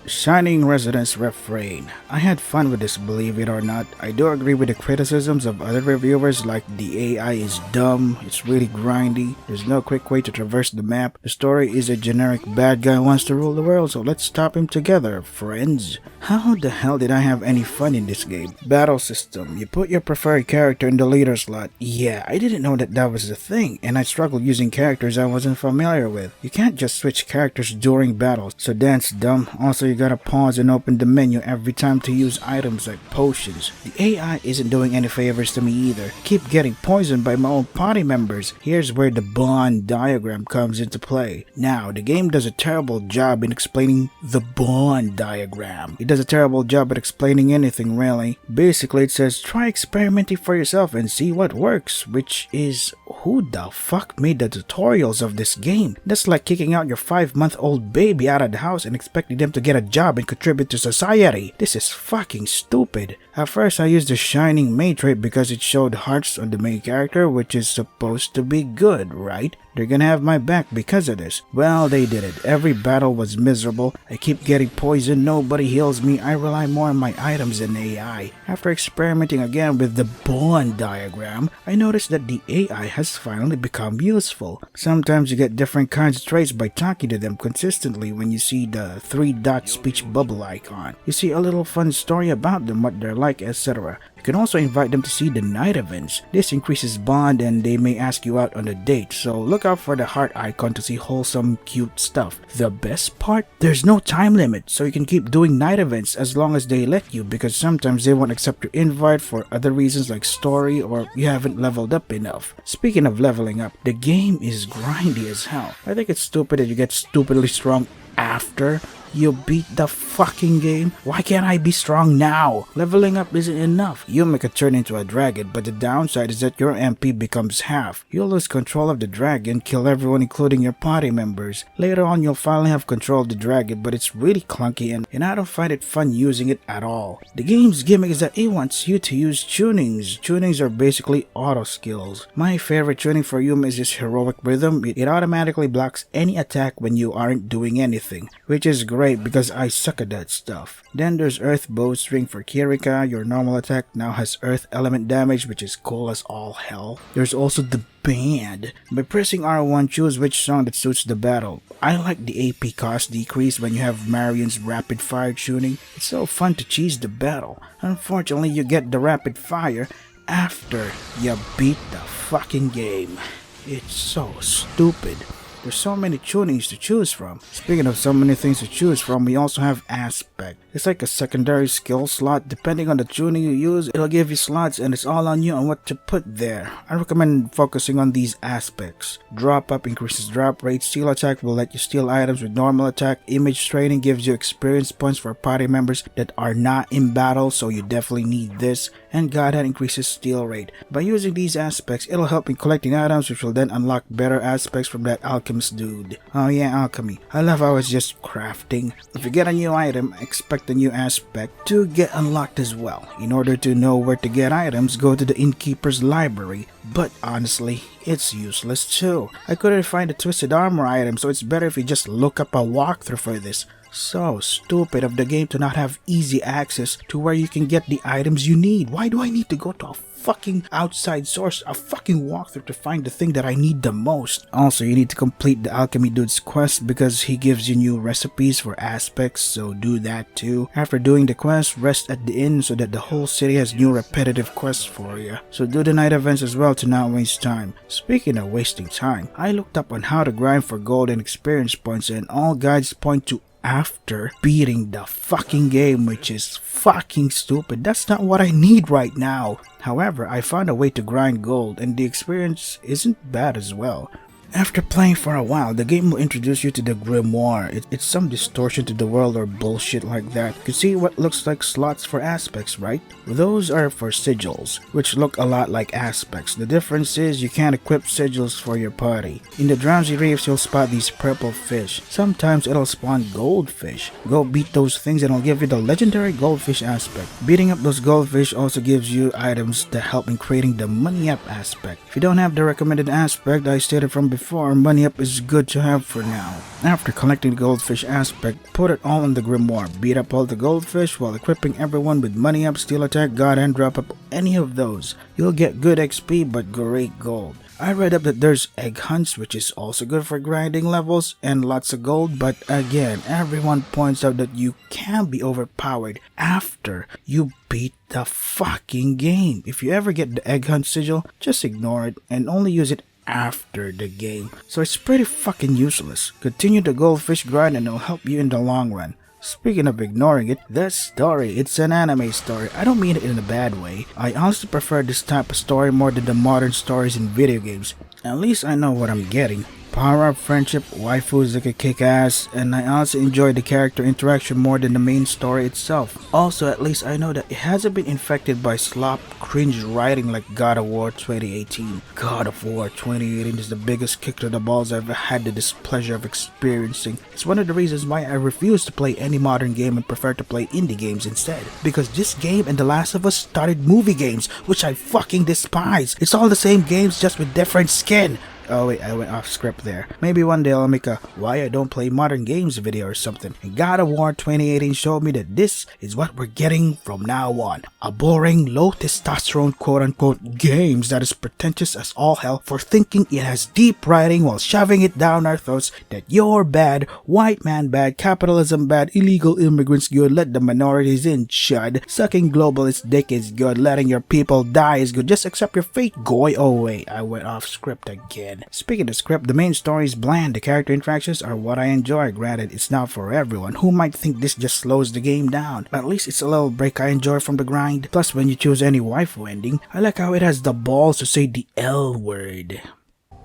Shining Residence Refrain. I had fun with this, believe it or not. I do agree with the criticisms of other reviewers like the AI is dumb, it's really grindy, there's no quick way to traverse the map, the story is a generic bad guy who wants to rule the world, so let's stop him together, friends. How the hell did I have any fun in this game? Battle system. You put your preferred character in the leader slot. Yeah, I didn't know that was a thing, and I struggled using characters I wasn't familiar with. You can't just switch characters during battles, so that's dumb. Also, you gotta pause and open the menu every time to use items like potions. The AI isn't doing any favors to me either. Keep getting poisoned by my own party members. Here's where the bond diagram comes into play. Now, the game does a terrible job in explaining the bond diagram. It does a terrible job at explaining anything really. Basically, it says try experimenting for yourself and see what works, which is who the fuck made the tutorials of this game? That's like kicking out your 5-month-old baby out of the house and expecting them to get a job and contribute to society. This is fucking stupid. At first I used the shining mage trait because it showed hearts on the main character, which is supposed to be good, right? They're gonna have my back because of this. Well, they did it. Every battle was miserable. I keep getting poisoned, nobody heals me. I rely more on my items than AI. After experimenting again with the bond diagram, I noticed that the AI has finally become useful. Sometimes you get different kinds of traits by talking to them consistently when you see the 3-dot speech bubble icon. You see a little fun story about them, what they're like, etc. You can also invite them to see the night events. This increases bond and they may ask you out on a date, so look out for the heart icon to see wholesome, cute stuff. The best part? There's no time limit, so you can keep doing night events as long as they let you, because sometimes they won't accept your invite for other reasons like story or you haven't leveled up enough. Speaking of leveling up, the game is grindy as hell. I think it's stupid that you get stupidly strong after you beat the fucking game. Why can't I be strong now? Leveling up isn't enough. Yumi could turn into a dragon, but the downside is that your MP becomes half. You'll lose control of the dragon, kill everyone including your party members. Later on you'll finally have control of the dragon, but it's really clunky and I don't find it fun using it at all. The game's gimmick is that it wants you to use tunings. Tunings are basically auto skills. My favorite tuning for Yumi is this heroic rhythm. It automatically blocks any attack when you aren't doing anything, which is great because I suck at that stuff. Then there's Earth Bowstring for Kirika. Your normal attack now has Earth element damage, which is cool as all hell. There's also the band. By pressing R1, choose which song that suits the battle. I like the AP cost decrease when you have Marion's rapid fire tuning. It's so fun to cheese the battle. Unfortunately, you get the rapid fire after you beat the fucking game. It's so stupid. There's so many tunings to choose from. Speaking of so many things to choose from, we also have aspect. It's like a secondary skill slot. Depending on the tuning you use, it'll give you slots and it's all on you on what to put there. I recommend focusing on these aspects. Drop up increases drop rate. Steal attack will let you steal items with normal attack. Image training gives you experience points for party members that are not in battle, so you definitely need this. And Godhead increases steal rate. By using these aspects, it'll help in collecting items, which will then unlock better aspects from that alchemist dude. Oh yeah, alchemy. I love how it's just crafting. If you get a new item, expect the new aspect to get unlocked as well. In order to know where to get items, go to the innkeeper's library. But honestly, it's useless too. I couldn't find a twisted armor item, so it's better if you just look up a walkthrough for this. So stupid of the game to not have easy access to where you can get the items you need. Why do I need to go to a fucking outside source, a fucking walkthrough to find the thing that I need the most? Also, you need to complete the alchemy dude's quest because he gives you new recipes for aspects, so do that too. After doing the quest, rest at the inn so that the whole city has new repetitive quests for you. So do the night events as well to not waste time. Speaking of wasting time, I looked up on how to grind for gold and experience points, and all guides point to after beating the fucking game, which is fucking stupid. That's not what I need right now. However, I found a way to grind gold and the experience isn't bad as well. After playing for a while, the game will introduce you to the Grimoire. It's some distortion to the world or bullshit like that. You can see what looks like slots for aspects, right? Those are for sigils, which look a lot like aspects. The difference is you can't equip sigils for your party. In the drowsy reefs, you'll spot these purple fish. Sometimes it'll spawn goldfish. Go beat those things and it'll give you the legendary goldfish aspect. Beating up those goldfish also gives you items that help in creating the money up aspect. If you don't have the recommended aspect I stated from before, before, money up is good to have for now. After collecting the goldfish aspect, put it all in the grimoire, beat up all the goldfish while equipping everyone with money up, steel attack, god hand, drop up any of those. You'll get good XP but great gold. I read up that there's egg hunts, which is also good for grinding levels and lots of gold, but again, everyone points out that you can be overpowered after you beat the fucking game. If you ever get the egg hunt sigil, just ignore it and only use it after the game. So it's pretty fucking useless. Continue the goldfish grind and it'll help you in the long run. Speaking of ignoring it, the story, it's an anime story. I don't mean it in a bad way. I honestly prefer this type of story more than the modern stories in video games. At least I know what I'm getting. Power up, friendship, waifus that can kick ass, and I also enjoy the character interaction more than the main story itself. Also, at least I know that it hasn't been infected by slop, cringe writing like God of War 2018. God of War 2018 is the biggest kick to the balls I've ever had the displeasure of experiencing. It's one of the reasons why I refuse to play any modern game and prefer to play indie games instead. Because this game and The Last of Us started movie games, which I fucking despise. It's all the same games just with different skin. Oh wait, I went off script there. Maybe one day I'll make a why I don't play modern games video or something. And God of War 2018 showed me that this is what we're getting from now on. A boring, low testosterone quote-unquote games that is pretentious as all hell for thinking it has deep writing while shoving it down our throats that you're bad, white man bad, capitalism bad, illegal immigrants good, let the minorities in chud, sucking globalist dick is good, letting your people die is good, just accept your fate, goy. Oh wait, I went off script again. Speaking of script, the main story is bland. The character interactions are what I enjoy. Granted, it's not for everyone who might think this just slows the game down, but at least it's a little break I enjoy from the grind. Plus, when you choose any waifu ending, I like how it has the balls to say the L word.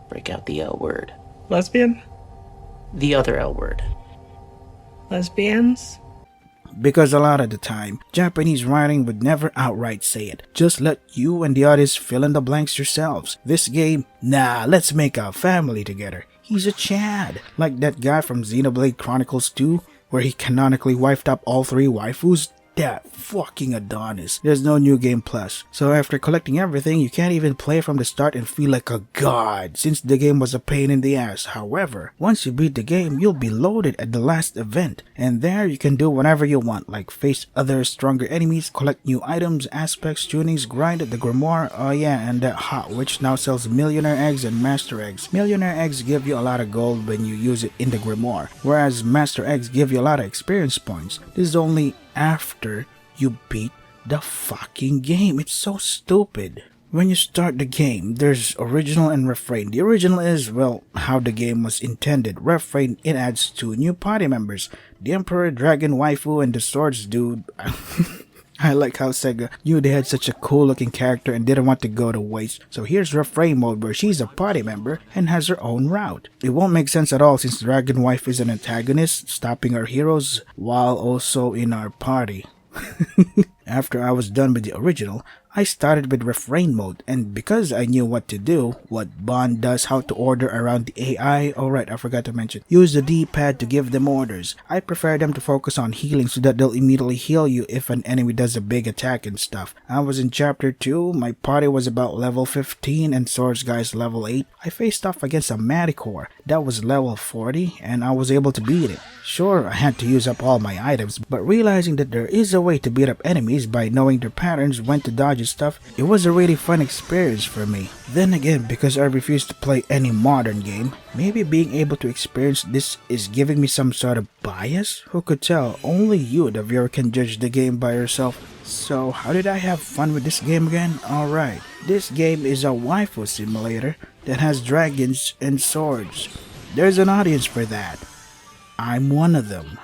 Break out the L word. Lesbian? The other L word. Lesbians? Because a lot of the time, Japanese writing would never outright say it. Just let you and the audience fill in the blanks yourselves. This game, nah, let's make a family together. He's a Chad. Like that guy from Xenoblade Chronicles 2, where he canonically wifed up all 3 waifus. That fucking Adonis. There's no new game plus. So after collecting everything, you can't even play from the start and feel like a god, since the game was a pain in the ass. However, once you beat the game, you'll be loaded at the last event, and there you can do whatever you want, like face other stronger enemies, collect new items, aspects, tunings, grind at the grimoire. Oh yeah, and that hot witch now sells millionaire eggs and master eggs. Millionaire eggs give you a lot of gold when you use it in the grimoire, whereas master eggs give you a lot of experience points. This is only after you beat the fucking game. It's so stupid. When you start the game, there's original and refrain. The original is, well, how the game was intended. Refrain, it adds 2 new party members. The Emperor, Dragon, Waifu, and the Swords Dude. I like how Sega knew they had such a cool looking character and didn't want to go to waste. So here's Refrain mode where she's a party member and has her own route. It won't make sense at all since Dragon Wife is an antagonist, stopping our heroes while also in our party. After I was done with the original, I started with Refrain mode, and because I knew what to do, what Bond does, how to order around the AI, alright, I forgot to mention, use the D-pad to give them orders. I prefer them to focus on healing so that they'll immediately heal you if an enemy does a big attack and stuff. I was in chapter 2, my party was about level 15 and Swords Guy's level 8. I faced off against a Manticore that was level 40 and I was able to beat it. Sure, I had to use up all my items, but realizing that there is a way to beat up enemies by knowing their patterns, when to dodge and stuff, it was a really fun experience for me. Then again, because I refuse to play any modern game, maybe being able to experience this is giving me some sort of bias? Who could tell? Only you, the viewer, can judge the game by yourself. So how did I have fun with this game again? Alright, this game is a waifu simulator that has dragons and swords. There's an audience for that. I'm one of them.